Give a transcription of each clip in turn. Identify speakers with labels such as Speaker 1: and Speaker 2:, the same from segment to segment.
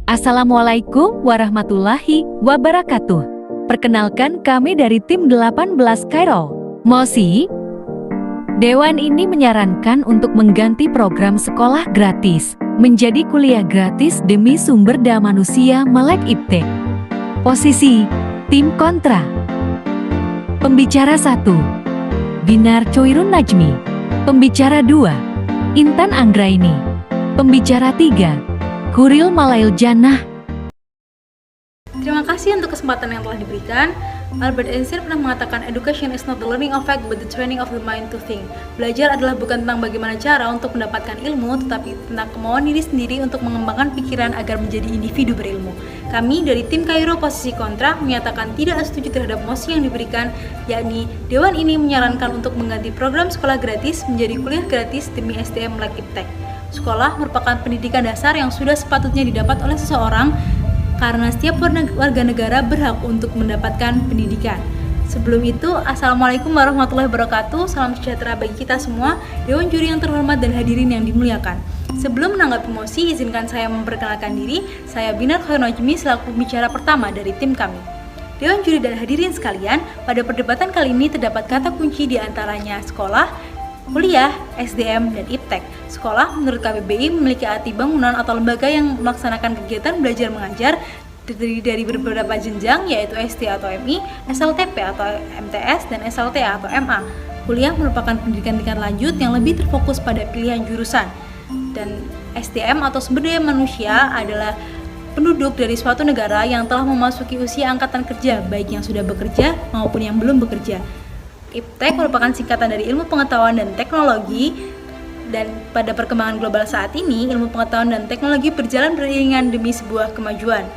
Speaker 1: Assalamualaikum warahmatullahi wabarakatuh. Perkenalkan, kami dari tim 18 Kairo. Mosi, Dewan ini menyarankan untuk mengganti program sekolah gratis menjadi kuliah gratis demi sumber daya manusia Melek Iptek. Posisi tim kontra. Pembicara 1, Binar Choirun Najmi. Pembicara 2, Intan Anggraini. Pembicara 3, Kuril Malail Jannah.
Speaker 2: Terima kasih untuk kesempatan yang telah diberikan. Albert Einstein pernah mengatakan, education is not the learning of fact but the training of the mind to think. Belajar adalah bukan tentang bagaimana cara untuk mendapatkan ilmu, tetapi tentang kemauan diri sendiri untuk mengembangkan pikiran agar menjadi individu berilmu. Kami dari tim Kairo posisi kontra menyatakan tidak setuju terhadap mosi yang diberikan, yakni Dewan ini menyarankan untuk mengganti program sekolah gratis menjadi kuliah gratis demi SDM Melek Iptek. Sekolah merupakan pendidikan dasar yang sudah sepatutnya didapat oleh seseorang karena setiap warga negara berhak untuk mendapatkan pendidikan. Sebelum itu, Assalamualaikum warahmatullahi wabarakatuh. Salam sejahtera bagi kita semua, Dewan Juri yang terhormat dan hadirin yang dimuliakan. Sebelum menanggapi mosi, izinkan saya memperkenalkan diri. Saya Binar Choirun Najmi selaku pembicara pertama dari tim kami. Dewan Juri dan hadirin sekalian, pada perdebatan kali ini terdapat kata kunci di antaranya sekolah, kuliah, SDM, dan Iptek. Sekolah menurut KBBI memiliki arti bangunan atau lembaga yang melaksanakan kegiatan belajar mengajar terdiri dari beberapa jenjang, yaitu SD atau MI, SLTP atau MTS, dan SLTA atau MA. Kuliah merupakan pendidikan tingkat lanjut yang lebih terfokus pada pilihan jurusan. Dan SDM atau sumber daya manusia adalah penduduk dari suatu negara yang telah memasuki usia angkatan kerja, baik yang sudah bekerja maupun yang belum bekerja. Iptek merupakan singkatan dari ilmu pengetahuan dan teknologi, dan pada perkembangan global saat ini, ilmu pengetahuan dan teknologi berjalan beriringan demi sebuah kemajuan.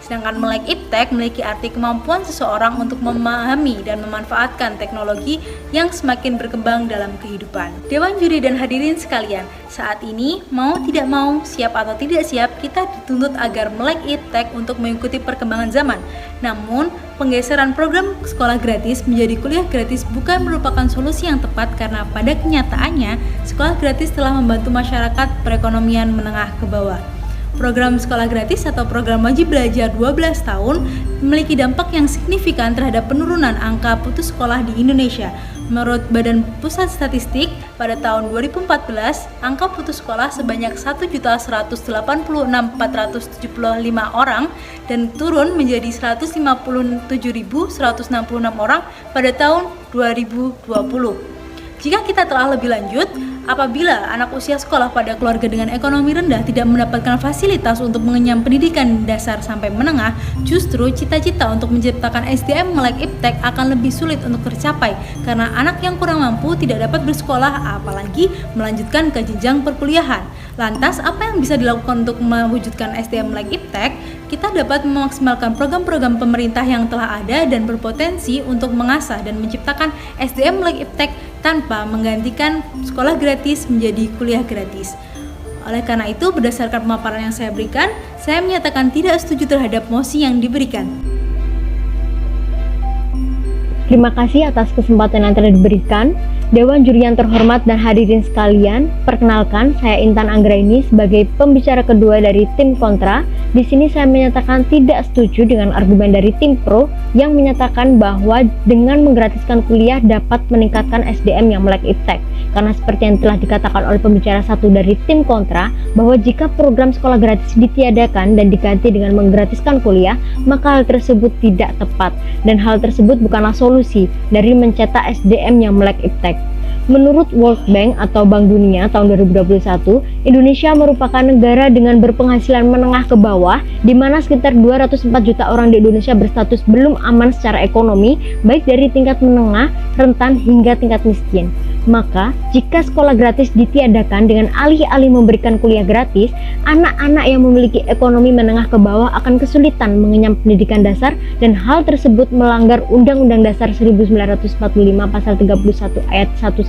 Speaker 2: Sedangkan Melek Iptek memiliki arti kemampuan seseorang untuk memahami dan memanfaatkan teknologi yang semakin berkembang dalam kehidupan. Dewan Juri dan hadirin sekalian, saat ini mau tidak mau, siap atau tidak siap, kita dituntut agar Melek Iptek untuk mengikuti perkembangan zaman. Namun, penggeseran program sekolah gratis menjadi kuliah gratis bukan merupakan solusi yang tepat karena pada kenyataannya, sekolah gratis telah membantu masyarakat perekonomian menengah ke bawah. Program sekolah gratis atau program wajib belajar 12 tahun memiliki dampak yang signifikan terhadap penurunan angka putus sekolah di Indonesia. Menurut Badan Pusat Statistik, pada tahun 2014, angka putus sekolah sebanyak 1.186.475 orang dan turun menjadi 157.166 orang pada tahun 2020. Jika kita telah lebih lanjut, apabila anak usia sekolah pada keluarga dengan ekonomi rendah tidak mendapatkan fasilitas untuk mengenyam pendidikan dasar sampai menengah, justru cita-cita untuk menciptakan SDM Melek Iptek akan lebih sulit untuk tercapai karena anak yang kurang mampu tidak dapat bersekolah apalagi melanjutkan ke jenjang perkuliahan. Lantas, apa yang bisa dilakukan untuk mewujudkan SDM Melek Iptek? Kita dapat memaksimalkan program-program pemerintah yang telah ada dan berpotensi untuk mengasah dan menciptakan SDM Melek Iptek tanpa menggantikan sekolah gratis menjadi kuliah gratis. Oleh karena itu, berdasarkan pemaparan yang saya berikan, saya menyatakan tidak setuju terhadap mosi yang diberikan.
Speaker 3: Terima kasih atas kesempatan yang telah diberikan. Dewan Juri yang terhormat dan hadirin sekalian, perkenalkan saya Intan Anggraini sebagai pembicara kedua dari tim kontra. Di sini saya menyatakan tidak setuju dengan argumen dari tim pro yang menyatakan bahwa dengan menggratiskan kuliah dapat meningkatkan SDM yang Melek Iptek. Karena seperti yang telah dikatakan oleh pembicara satu dari tim kontra, bahwa jika program sekolah gratis ditiadakan dan diganti dengan menggratiskan kuliah, maka hal tersebut tidak tepat dan hal tersebut bukanlah solusi dari mencetak SDM yang Melek Iptek. Menurut World Bank atau Bank Dunia tahun 2021, Indonesia merupakan negara dengan berpenghasilan menengah ke bawah, di mana sekitar 204 juta orang di Indonesia berstatus belum aman secara ekonomi, baik dari tingkat menengah, rentan, hingga tingkat miskin. Maka, jika sekolah gratis ditiadakan dengan alih-alih memberikan kuliah gratis, anak-anak yang memiliki ekonomi menengah ke bawah akan kesulitan mengenyam pendidikan dasar dan hal tersebut melanggar Undang-Undang Dasar 1945 Pasal 31 Ayat 1-2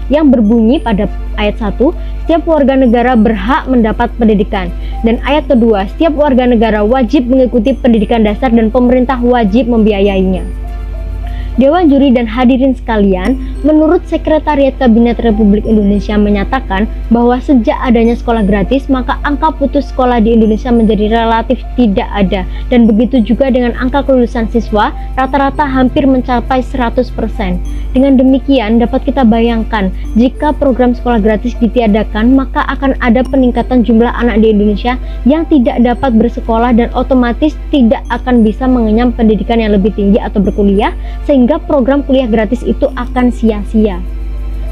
Speaker 3: yang berbunyi pada Ayat 1, setiap warga negara berhak mendapat pendidikan, dan Ayat kedua, setiap warga negara wajib mengikuti pendidikan dasar dan pemerintah wajib membiayainya. Dewan Juri dan hadirin sekalian, menurut Sekretariat Kabinet Republik Indonesia menyatakan bahwa sejak adanya sekolah gratis, maka angka putus sekolah di Indonesia menjadi relatif tidak ada. Dan begitu juga dengan angka kelulusan siswa, rata-rata hampir mencapai 100%. Dengan demikian, dapat kita bayangkan, jika program sekolah gratis ditiadakan, maka akan ada peningkatan jumlah anak di Indonesia yang tidak dapat bersekolah dan otomatis tidak akan bisa mengenyam pendidikan yang lebih tinggi atau berkuliah, sehingga program kuliah gratis itu akan sia-sia.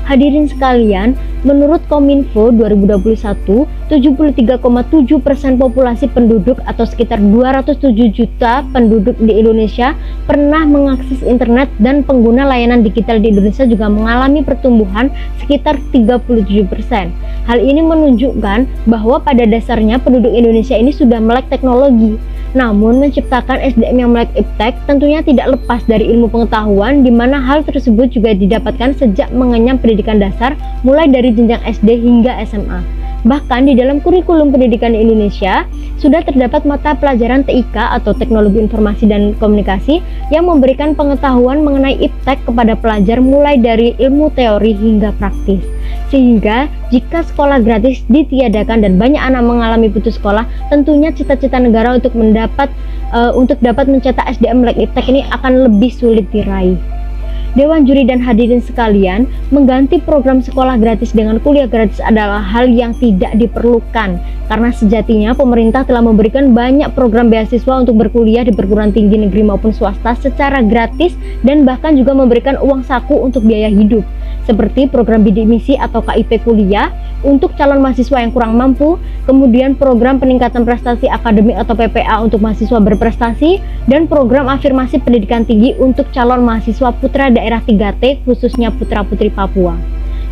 Speaker 3: Hadirin sekalian, menurut Kominfo 2021, 73,7% populasi penduduk atau sekitar 207 juta penduduk di Indonesia pernah mengakses internet, dan pengguna layanan digital di Indonesia juga mengalami pertumbuhan sekitar 37%. Hal ini menunjukkan bahwa pada dasarnya penduduk Indonesia ini sudah melek teknologi. Namun, menciptakan SDM yang melek iptek tentunya tidak lepas dari ilmu pengetahuan, di mana hal tersebut juga didapatkan sejak mengenyam pendidikan dasar mulai dari jenjang SD hingga SMA. Bahkan di dalam kurikulum pendidikan di Indonesia sudah terdapat mata pelajaran TIK atau Teknologi Informasi dan Komunikasi yang memberikan pengetahuan mengenai iptek kepada pelajar mulai dari ilmu teori hingga praktis. Sehingga jika sekolah gratis ditiadakan dan banyak anak mengalami putus sekolah, tentunya cita-cita negara untuk dapat mencetak SDM melek iptek ini akan lebih sulit diraih. Dewan Juri dan hadirin sekalian, mengganti program sekolah gratis dengan kuliah gratis adalah hal yang tidak diperlukan, karena sejatinya pemerintah telah memberikan banyak program beasiswa untuk berkuliah di perguruan tinggi negeri maupun swasta secara gratis, dan bahkan juga memberikan uang saku untuk biaya hidup, seperti program bidik misi atau KIP kuliah untuk calon mahasiswa yang kurang mampu, kemudian program peningkatan prestasi akademik atau PPA untuk mahasiswa berprestasi, dan program afirmasi pendidikan tinggi untuk calon mahasiswa putra daerah 3T, khususnya putra-putri Papua.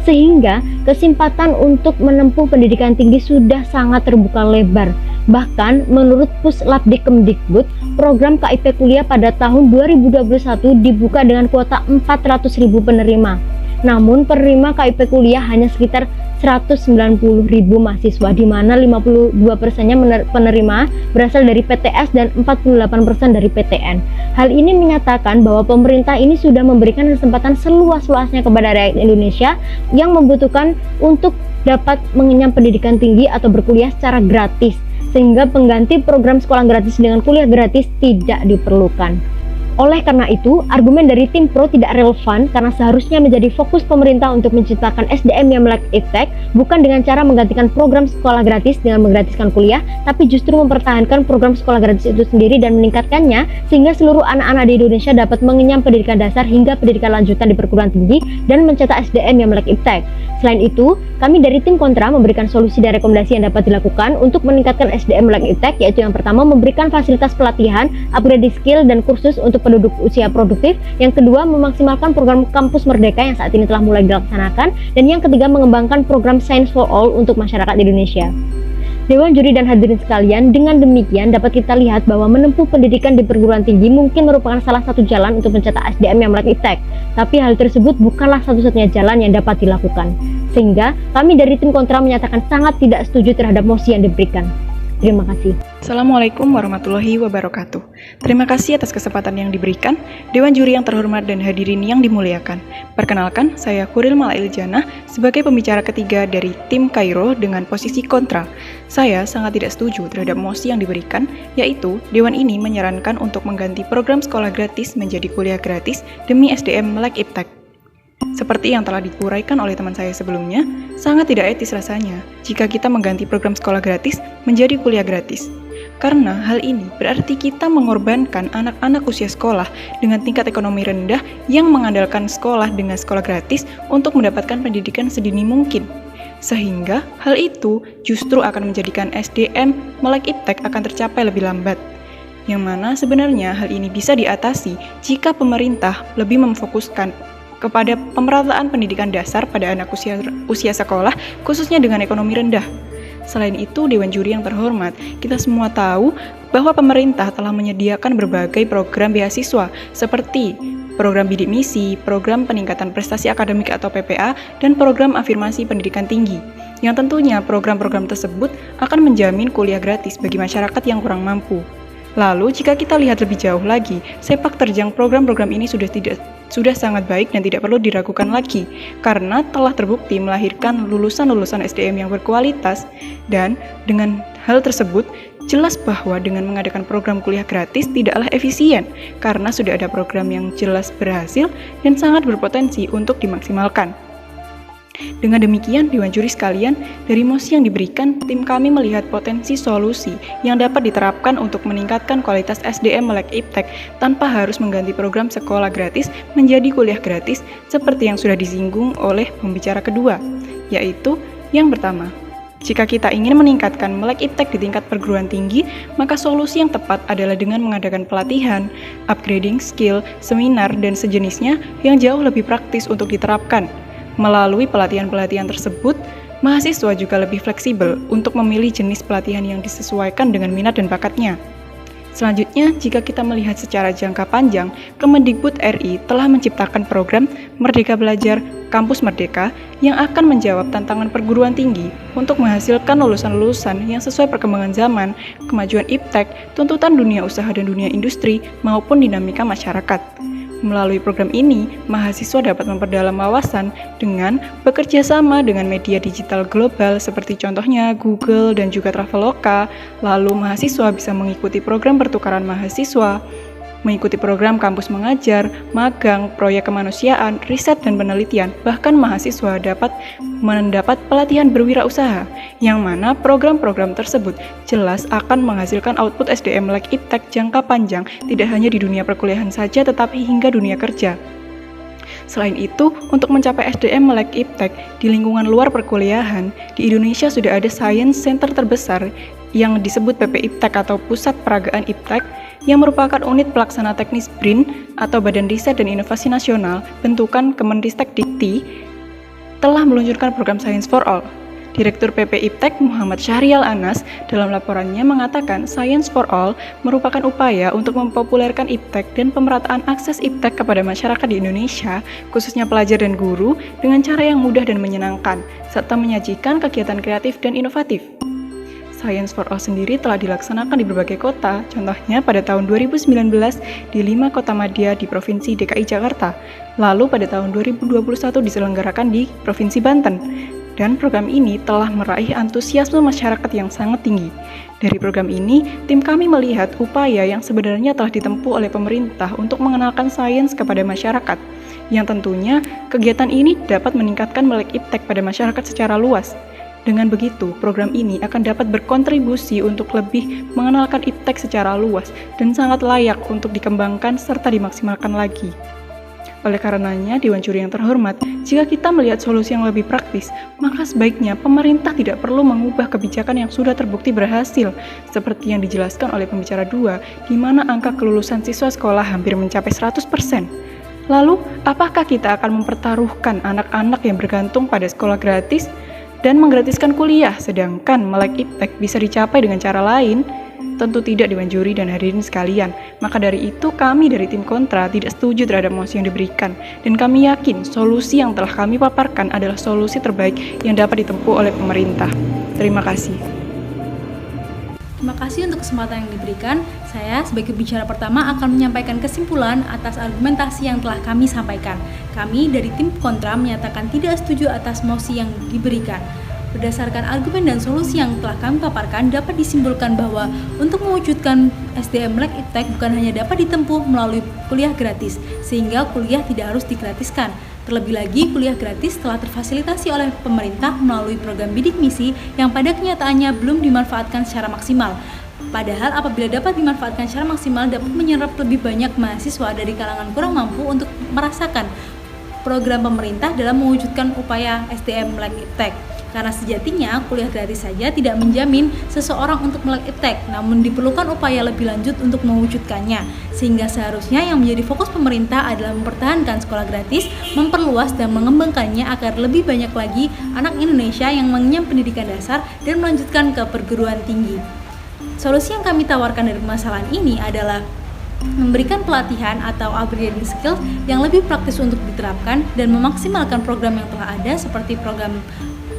Speaker 3: Sehingga kesempatan untuk menempuh pendidikan tinggi sudah sangat terbuka lebar. Bahkan menurut Puslapdikemdikbud, program KIP kuliah pada tahun 2021 dibuka dengan kuota 400.000 penerima. Namun penerima KIP kuliah hanya sekitar 190.000 mahasiswa, di mana 52%-nya penerima berasal dari PTS dan 48% dari PTN. Hal ini menyatakan bahwa pemerintah ini sudah memberikan kesempatan seluas-luasnya kepada rakyat Indonesia yang membutuhkan untuk dapat mengenyam pendidikan tinggi atau berkuliah secara gratis, sehingga pengganti program sekolah gratis dengan kuliah gratis tidak diperlukan. Oleh karena itu, argumen dari tim pro tidak relevan, karena seharusnya menjadi fokus pemerintah untuk menciptakan SDM yang melek iptek, bukan dengan cara menggantikan program sekolah gratis dengan menggratiskan kuliah, tapi justru mempertahankan program sekolah gratis itu sendiri dan meningkatkannya, sehingga seluruh anak-anak di Indonesia dapat mengenyam pendidikan dasar hingga pendidikan lanjutan di perguruan tinggi dan mencetak SDM yang melek iptek. Selain itu, kami dari tim kontra memberikan solusi dan rekomendasi yang dapat dilakukan untuk meningkatkan SDM melek iptek, yaitu yang pertama, memberikan fasilitas pelatihan, upgrade skill dan kursus untuk penduduk usia produktif. Yang kedua, memaksimalkan program Kampus Merdeka yang saat ini telah mulai dilaksanakan. Dan yang ketiga, mengembangkan program Science for All untuk masyarakat Indonesia. Dewan Juri dan hadirin sekalian, dengan demikian dapat kita lihat bahwa menempuh pendidikan di perguruan tinggi mungkin merupakan salah satu jalan untuk mencetak SDM yang melek iptek. Tapi hal tersebut bukanlah satu-satunya jalan yang dapat dilakukan. Sehingga kami dari tim kontra menyatakan sangat tidak setuju terhadap mosi yang diberikan. Terima kasih.
Speaker 4: Assalamualaikum warahmatullahi wabarakatuh. Terima kasih atas kesempatan yang diberikan, Dewan Juri yang terhormat dan hadirin yang dimuliakan. Perkenalkan, saya Kuril Malailjana sebagai pembicara ketiga dari tim Kairo dengan posisi kontra. Saya sangat tidak setuju terhadap mosi yang diberikan, yaitu Dewan ini menyarankan untuk mengganti program sekolah gratis menjadi kuliah gratis demi SDM melek iptek. Seperti yang telah diuraikan oleh teman saya sebelumnya, sangat tidak etis rasanya jika kita mengganti program sekolah gratis menjadi kuliah gratis. Karena hal ini berarti kita mengorbankan anak-anak usia sekolah dengan tingkat ekonomi rendah yang mengandalkan sekolah dengan sekolah gratis untuk mendapatkan pendidikan sedini mungkin. Sehingga hal itu justru akan menjadikan SDM melek iptek akan tercapai lebih lambat. Yang mana sebenarnya hal ini bisa diatasi jika pemerintah lebih memfokuskan kepada pemerataan pendidikan dasar pada anak usia sekolah, khususnya dengan ekonomi rendah. Selain itu, Dewan Juri yang terhormat, kita semua tahu bahwa pemerintah telah menyediakan berbagai program beasiswa seperti program bidik misi, program peningkatan prestasi akademik atau PPA, dan program afirmasi pendidikan tinggi. Yang tentunya program-program tersebut akan menjamin kuliah gratis bagi masyarakat yang kurang mampu. Lalu, jika kita lihat lebih jauh lagi, sepak terjang program-program ini sudah sangat baik dan tidak perlu diragukan lagi, karena telah terbukti melahirkan lulusan-lulusan SDM yang berkualitas, dan dengan hal tersebut, jelas bahwa dengan mengadakan program kuliah gratis tidaklah efisien, karena sudah ada program yang jelas berhasil dan sangat berpotensi untuk dimaksimalkan. Dengan demikian, Dewan Juri sekalian, dari mosi yang diberikan, tim kami melihat potensi solusi yang dapat diterapkan untuk meningkatkan kualitas SDM melek iptek tanpa harus mengganti program sekolah gratis menjadi kuliah gratis seperti yang sudah disinggung oleh pembicara kedua, yaitu yang pertama. Jika kita ingin meningkatkan melek iptek di tingkat perguruan tinggi, maka solusi yang tepat adalah dengan mengadakan pelatihan, upgrading skill, seminar, dan sejenisnya yang jauh lebih praktis untuk diterapkan. Melalui pelatihan-pelatihan tersebut, mahasiswa juga lebih fleksibel untuk memilih jenis pelatihan yang disesuaikan dengan minat dan bakatnya. Selanjutnya, jika kita melihat secara jangka panjang, Kemendikbud RI telah menciptakan program Merdeka Belajar Kampus Merdeka yang akan menjawab tantangan perguruan tinggi untuk menghasilkan lulusan-lulusan yang sesuai perkembangan zaman, kemajuan iptek, tuntutan dunia usaha dan dunia industri, maupun dinamika masyarakat. Melalui program ini, mahasiswa dapat memperdalam wawasan dengan bekerja sama dengan media digital global seperti contohnya Google dan juga Traveloka. Lalu mahasiswa bisa mengikuti program pertukaran mahasiswa, mengikuti program kampus mengajar, magang, proyek kemanusiaan, riset dan penelitian. Bahkan mahasiswa dapat mendapat pelatihan berwirausaha, yang mana program-program tersebut jelas akan menghasilkan output SDM melek iptek jangka panjang, tidak hanya di dunia perkuliahan saja tetapi hingga dunia kerja. Selain itu, untuk mencapai SDM melek iptek di lingkungan luar perkuliahan, di Indonesia sudah ada Science Center terbesar yang disebut PP Iptek atau Pusat Peragaan Iptek, yang merupakan unit pelaksana teknis BRIN atau Badan Riset dan Inovasi Nasional bentukan Kemenristek Dikti, telah meluncurkan program Science for All. Direktur PP Iptek Muhammad Syahrial Anas dalam laporannya mengatakan Science for All merupakan upaya untuk mempopulerkan iptek dan pemerataan akses iptek kepada masyarakat di Indonesia, khususnya pelajar dan guru, dengan cara yang mudah dan menyenangkan, serta menyajikan kegiatan kreatif dan inovatif. Science for All sendiri telah dilaksanakan di berbagai kota, contohnya pada tahun 2019 di 5 kota madya di Provinsi DKI Jakarta, lalu pada tahun 2021 diselenggarakan di Provinsi Banten. Dan program ini telah meraih antusiasme masyarakat yang sangat tinggi. Dari program ini, tim kami melihat upaya yang sebenarnya telah ditempuh oleh pemerintah untuk mengenalkan sains kepada masyarakat, yang tentunya kegiatan ini dapat meningkatkan melek iptek pada masyarakat secara luas. Dengan begitu, program ini akan dapat berkontribusi untuk lebih mengenalkan iptek secara luas dan sangat layak untuk dikembangkan serta dimaksimalkan lagi. Oleh karenanya, Dewan Juri yang terhormat, jika kita melihat solusi yang lebih praktis, maka sebaiknya pemerintah tidak perlu mengubah kebijakan yang sudah terbukti berhasil, seperti yang dijelaskan oleh pembicara 2, di mana angka kelulusan siswa sekolah hampir mencapai 100%. Lalu, apakah kita akan mempertaruhkan anak-anak yang bergantung pada sekolah gratis dan menggratiskan kuliah, sedangkan melek iptek bisa dicapai dengan cara lain? Tentu tidak, Dewan Juri dan hadirin sekalian. Maka dari itu kami dari tim kontra tidak setuju terhadap mosi yang diberikan, dan kami yakin solusi yang telah kami paparkan adalah solusi terbaik yang dapat ditempuh oleh pemerintah. Terima kasih.
Speaker 2: Terima kasih untuk kesempatan yang diberikan. Saya sebagai bicara pertama akan menyampaikan kesimpulan atas argumentasi yang telah kami sampaikan. Kami dari tim kontra menyatakan tidak setuju atas mosi yang diberikan. Berdasarkan argumen dan solusi yang telah kami paparkan, dapat disimpulkan bahwa untuk mewujudkan SDM melek iptek bukan hanya dapat ditempuh melalui kuliah gratis, sehingga kuliah tidak harus digratiskan. Terlebih lagi, kuliah gratis telah terfasilitasi oleh pemerintah melalui program bidik misi yang pada kenyataannya belum dimanfaatkan secara maksimal. Padahal apabila dapat dimanfaatkan secara maksimal, dapat menyerap lebih banyak mahasiswa dari kalangan kurang mampu untuk merasakan program pemerintah dalam mewujudkan upaya SDM melek iptek. Karena sejatinya kuliah gratis saja tidak menjamin seseorang untuk melek iptek, namun diperlukan upaya lebih lanjut untuk mewujudkannya. Sehingga seharusnya yang menjadi fokus pemerintah adalah mempertahankan sekolah gratis, memperluas dan mengembangkannya agar lebih banyak lagi anak Indonesia yang mengenyam pendidikan dasar dan melanjutkan ke perguruan tinggi. Solusi yang kami tawarkan dari permasalahan ini adalah memberikan pelatihan atau upgrading skill yang lebih praktis untuk diterapkan dan memaksimalkan program yang telah ada seperti program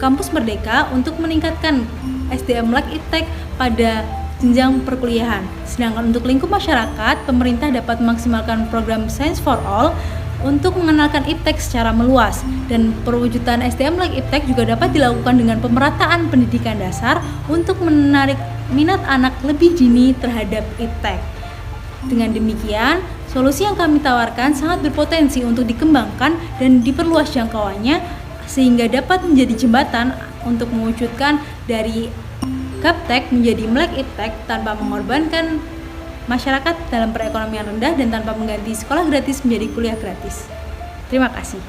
Speaker 2: Kampus Merdeka untuk meningkatkan SDM melek iptek pada jenjang perkuliahan. Sedangkan untuk lingkup masyarakat, pemerintah dapat memaksimalkan program Science for All untuk mengenalkan iptek secara meluas, dan perwujudan SDM like iptek juga dapat dilakukan dengan pemerataan pendidikan dasar untuk menarik minat anak lebih dini terhadap iptek. Dengan demikian, solusi yang kami tawarkan sangat berpotensi untuk dikembangkan dan diperluas jangkauannya sehingga dapat menjadi jembatan untuk mewujudkan dari gaptek menjadi melek iptek tanpa mengorbankan masyarakat dalam perekonomian rendah dan tanpa mengganti sekolah gratis menjadi kuliah gratis. Terima kasih.